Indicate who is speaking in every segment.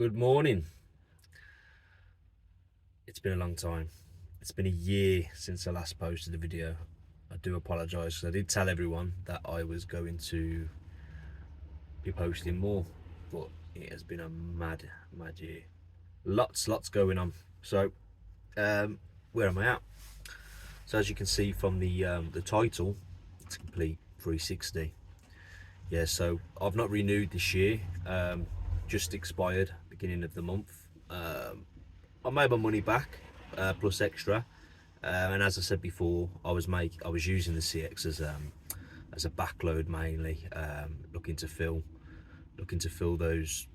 Speaker 1: Good morning. It's been a long time. It's been a year since I last posted a video. I do apologise because I did tell everyone that I was going to be posting more, but it has been a mad year. Lots going on. So, where am I at? So as you can see from the title, it's complete 360. Yeah, so I've not renewed this year. Just expired beginning of the month. I made my money back, plus extra. And as I said before, I was using the CX as a backload mainly, looking to fill those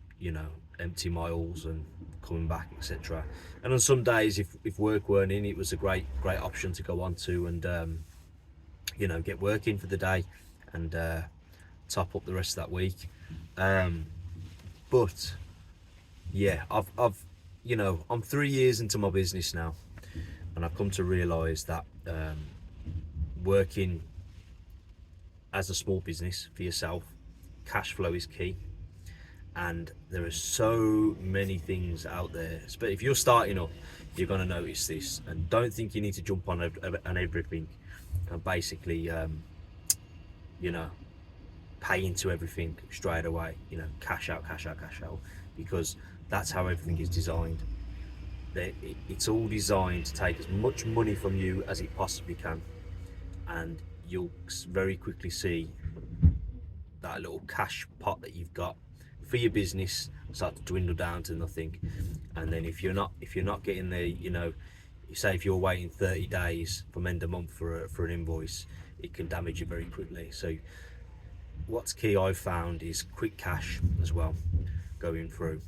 Speaker 1: empty miles and coming back, etc. And on some days, if work weren't in, it was a great option to go on to and get work in for the day and top up the rest of that week. But yeah, I've I'm 3 years into my business now, and I've come to realise that working as a small business for yourself, cash flow is key. And there are so many things out there, but if you're starting up, you're going to notice this. And don't think you need to jump on everything and basically pay into everything straight away, cash out, because that's how everything is designed. It's all designed to take as much money from you as it possibly can, and you'll very quickly see that little cash pot that you've got for your business start to dwindle down to nothing. And then if you're not getting there, say if you're waiting 30 days from end of month for an invoice, it can damage you very quickly. So what's key, I've found, is quick cash as well going through.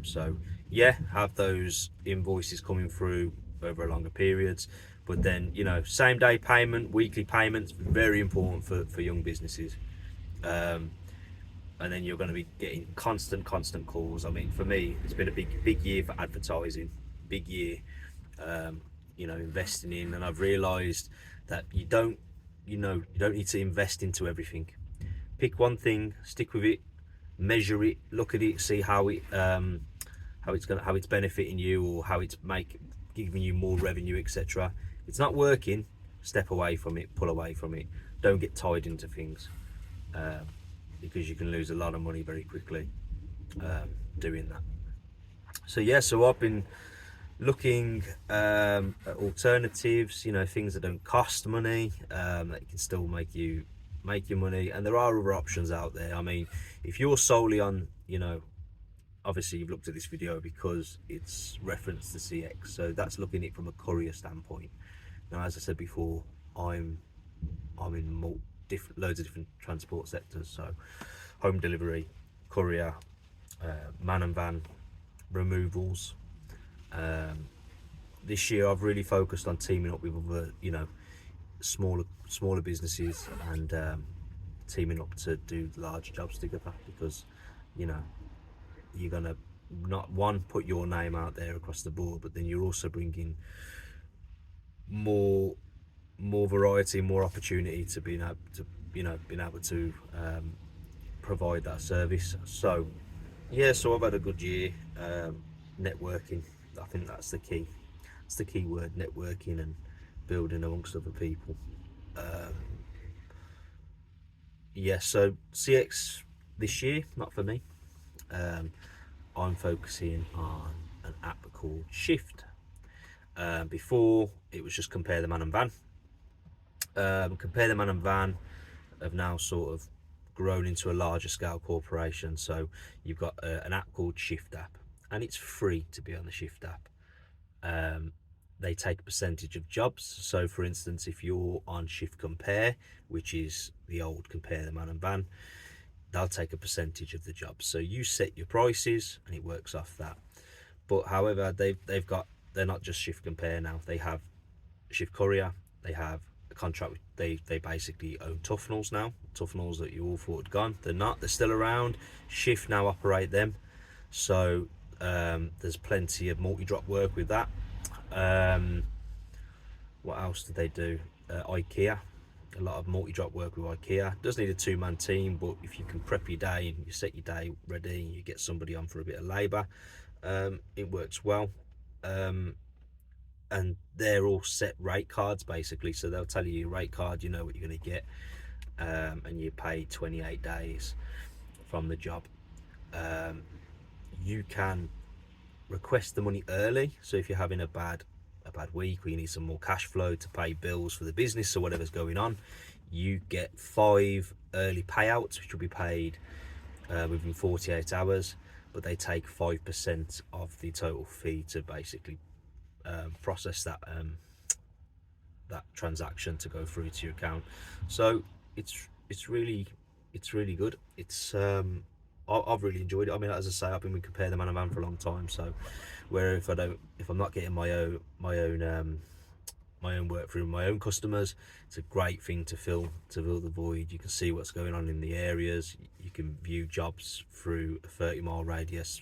Speaker 1: So yeah, have those invoices coming through over longer periods, but then same day payment, weekly payments, very important for young businesses. And then you're going to be getting constant calls. I mean, for me, it's been a big year for advertising, big year, investing in, and I've realised that you don't need to invest into everything. Pick one thing, stick with it, measure it, look at it, see how it's benefiting you, or how it's giving you more revenue, etc. It's not working, step away from it, pull away from it. Don't get tied into things, because you can lose a lot of money very quickly doing that. So yeah, so I've been looking at alternatives, things that don't cost money, that can still make you money. And there are other options out there. I mean, if you're solely on, obviously you've looked at this video because it's referenced to CX, so that's looking at it from a courier standpoint. Now, as I said before, I'm in loads of different transport sectors, so home delivery, courier, man and van, removals. This year I've really focused on teaming up with other smaller businesses, and teaming up to do large jobs together, because you're gonna not put your name out there across the board, but then you're also bringing more variety, more opportunity to being able to provide that service. So yeah, so I've had a good year. Networking, I think that's the key. It's the key word, networking and building amongst other people. Yeah, so CX this year, not for me. I'm focusing on an app called Shift. Before, it was just Compare the Man and Van. Compare the Man and Van have now sort of grown into a larger scale corporation. So you've got an app called Shift app, and it's free to be on the Shift app. They take a percentage of jobs. So for instance, if you're on Shift Compare, which is the old Compare the Man and Van, they'll take a percentage of the jobs. So you set your prices and it works off that. But however, they're not just Shift Compare now. They have Shift Courier. They have a contract with, they basically own Tufnells now. Tufnells that you all thought had gone, they're not. They're still around. Shift now operate them. So there's plenty of multi-drop work with that. What else did they do? IKEA. a lot of multi-drop work with IKEA. It does need a two-man team, but if you can prep your day and you set your day ready and you get somebody on for a bit of labour, it works well. And they're all set rate cards basically, so they'll tell you your rate card, you know what you're going to get, and you pay 28 days from the job. You can request the money early, so if you're having a bad week or you need some more cash flow to pay bills for the business or whatever's going on, you get 5 early payouts which will be paid within 48 hours, but they take 5% of the total fee to basically process that that transaction to go through to your account. So it's really good. It's I've really enjoyed it. I mean, as I say, I've been with Compare the Man and Van for a long time, so where if I'm not getting my own work through my own customers, it's a great thing to fill the void. You can see what's going on in the areas. You can view jobs through a 30-mile radius,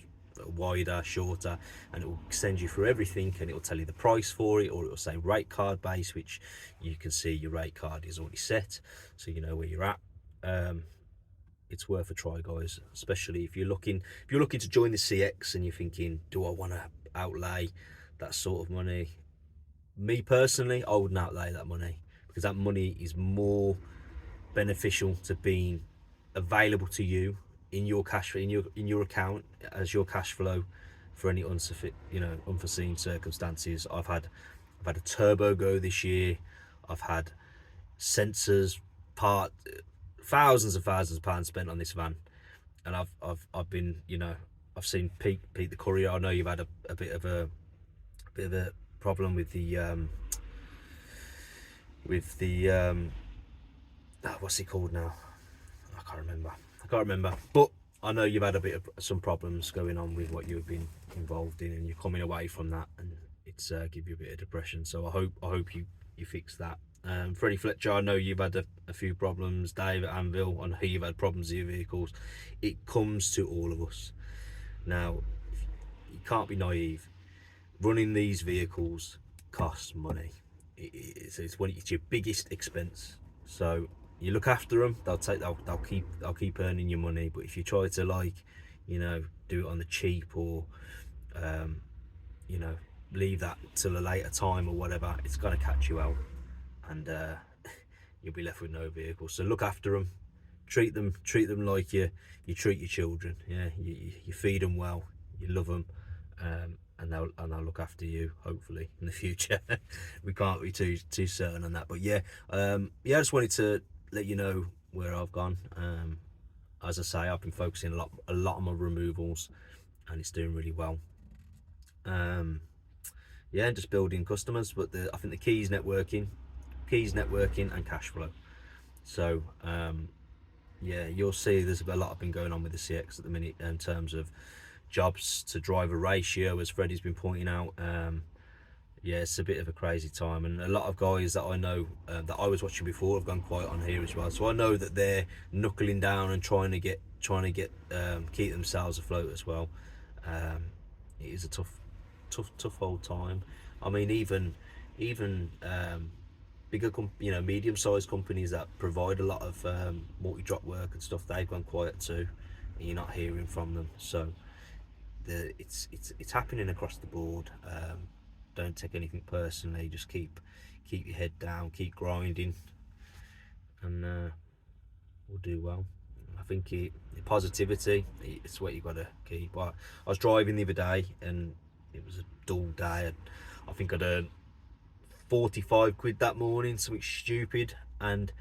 Speaker 1: wider, shorter, and it will send you through everything, and it will tell you the price for it, or it will say rate card base, which you can see your rate card is already set, so you know where you're at. It's worth a try, guys, especially if you're looking to join the CX and you're thinking, do I want to outlay that sort of money? Me personally, I wouldn't outlay that money, because that money is more beneficial to being available to you in your cash, in your account as your cash flow for any unforeseen circumstances. I've had a turbo go this year. I've had sensors, thousands and thousands of pounds spent on this van, and I've been, I've seen Pete the courier. I know you've had a bit of a problem with the what's he called now? I can't remember, but I know you've had a bit of some problems going on with what you've been involved in, and you're coming away from that, and it's give you a bit of depression. So I hope you fix that. Freddie Fletcher, I know you've had a few problems. Dave at Anvil, I know you've had problems with your vehicles. It comes to all of us. Now, you can't be naive. Running these vehicles costs money. It's your biggest expense. So you look after them. They'll keep earning your money. But if you try to do it on the cheap, or leave that till a later time or whatever, it's gonna catch you out, and you'll be left with no vehicle. So look after them. Treat them like you treat your children. Yeah, you feed them well. You love them. And they'll look after you, hopefully, in the future. We can't be too certain on that, but yeah, I just wanted to let you know where I've gone. As I say, I've been focusing a lot on my removals, and it's doing really well. Yeah, just building customers, but I think the key is networking and cash flow. So yeah, you'll see there's a lot been going on with the CX at the minute in terms of jobs to driver ratio, as Freddie's been pointing out. Yeah, it's a bit of a crazy time, and a lot of guys that I know that I was watching before have gone quiet on here as well. So I know that they're knuckling down and trying to get keep themselves afloat as well. It is a tough old time. I mean, even bigger medium-sized companies that provide a lot of multi-drop work and stuff, they've gone quiet too, and you're not hearing from them. So it's happening across the board. Don't take anything personally. Just keep your head down, keep grinding, and we'll do well. I think positivity, it's what you got to keep. I was driving the other day, and it was a dull day. I think I'd earned 45 quid that morning, something stupid, and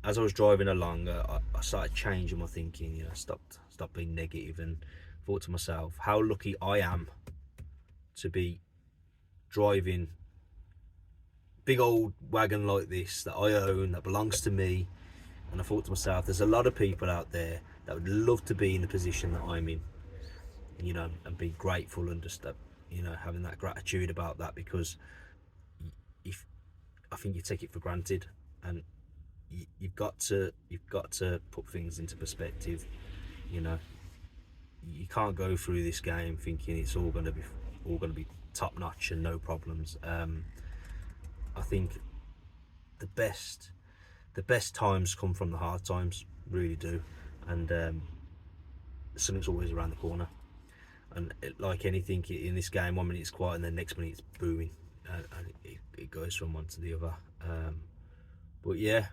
Speaker 1: as I was driving along, I started changing my thinking. Stop being negative, and thought to myself how lucky I am to be driving big old wagon like this that I own, that belongs to me. And I thought to myself, there's a lot of people out there that would love to be in the position that I'm in, and be grateful and just having that gratitude about that, because if I think you take it for granted, and you've got to put things into perspective. You can't go through this game thinking it's all going to be top notch and no problems. I think the best the best times come from the hard times, really do. And something's always around the corner. And like anything in this game, 1 minute it's quiet and then next minute it's booming, and it goes from one to the other. But yeah,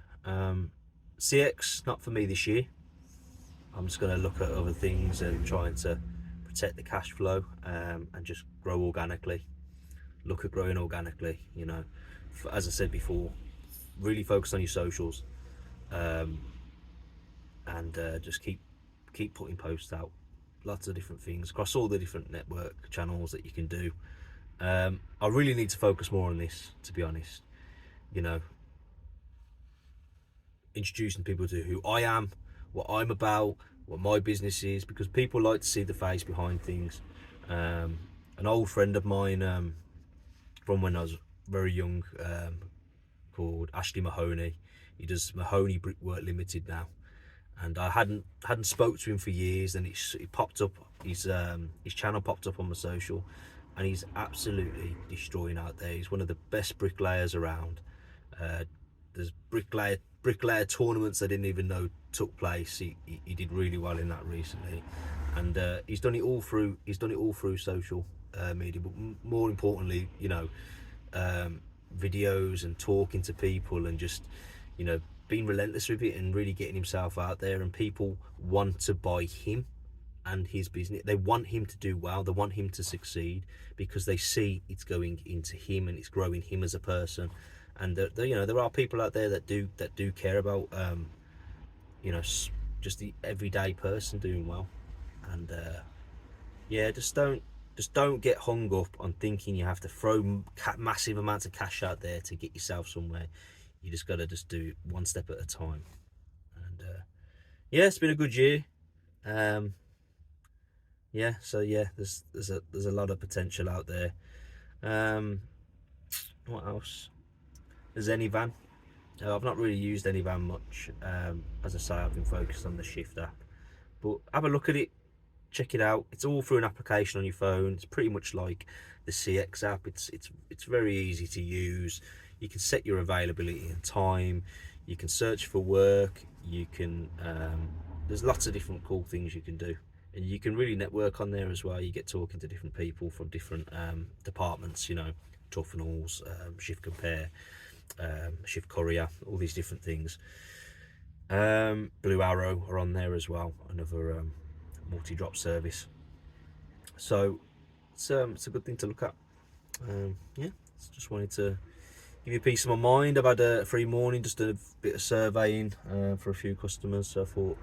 Speaker 1: CX not for me this year. I'm just going to look at other things and trying to protect the cash flow, and just grow organically. Look at growing organically, you know, as I said before, really focus on your socials, and just keep putting posts out, lots of different things across all the different network channels that you can do. I really need to focus more on this, to be honest, you know, introducing people to who I am, what I'm about, what my business is, because people like to see the face behind things. An old friend of mine, from when I was very young, called Ashley Mahoney, he does Mahoney Brickwork Limited now, and I hadn't spoke to him for years, and it popped up, his channel popped up on my social, and he's absolutely destroying out there. He's one of the best bricklayers around. There's bricklayer tournaments I didn't even know took place. He did really well in that recently, and he's done it all through social media, but more importantly, you know, videos and talking to people, and just, you know, being relentless with it and really getting himself out there. And people want to buy him and his business. They want him to do well, they want him to succeed, because they see it's going into him and it's growing him as a person. And you know, there are people out there that do care about, you know, just the everyday person doing well. And yeah, just don't get hung up on thinking you have to throw massive amounts of cash out there to get yourself somewhere. You just gotta just do it one step at a time. And yeah, it's been a good year. Yeah, so yeah, there's a lot of potential out there. What else? There's Anyvan. I've not really used Anyvan much. As I say, I've been focused on the Shift app, but have a look at it, check it out. It's all through an application on your phone. It's pretty much like the CX app. It's very easy to use. You can set your availability and time. You can search for work. You can there's lots of different cool things you can do, and you can really network on there as well. You get talking to different people from different departments, you know, Tufnells, Shift Compare, Shift Courier, all these different things. Blue Arrow are on there as well, another multi-drop service. So it's a good thing to look at. Yeah, just wanted to give you a piece of my mind. I've had a free morning, just a bit of surveying for a few customers, so I thought,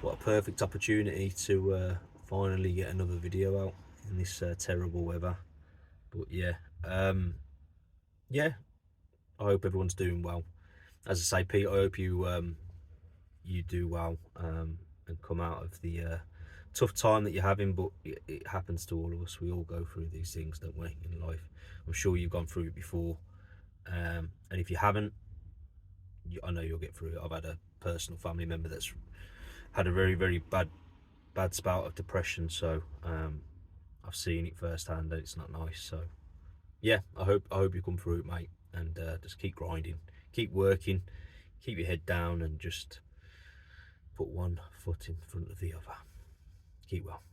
Speaker 1: what a perfect opportunity to finally get another video out in this terrible weather. But yeah, yeah, I hope everyone's doing well. As I say, Pete, I hope you you do well, and come out of the tough time that you're having. But it happens to all of us. We all go through these things, don't we, in life? I'm sure you've gone through it before, and if you haven't, I know you'll get through it. I've had a personal family member that's had a very, very bad spout of depression, so I've seen it firsthand, and it's not nice. So yeah, I hope you come through it, mate, and just keep grinding, keep working, keep your head down, and just put one foot in front of the other. Keep well.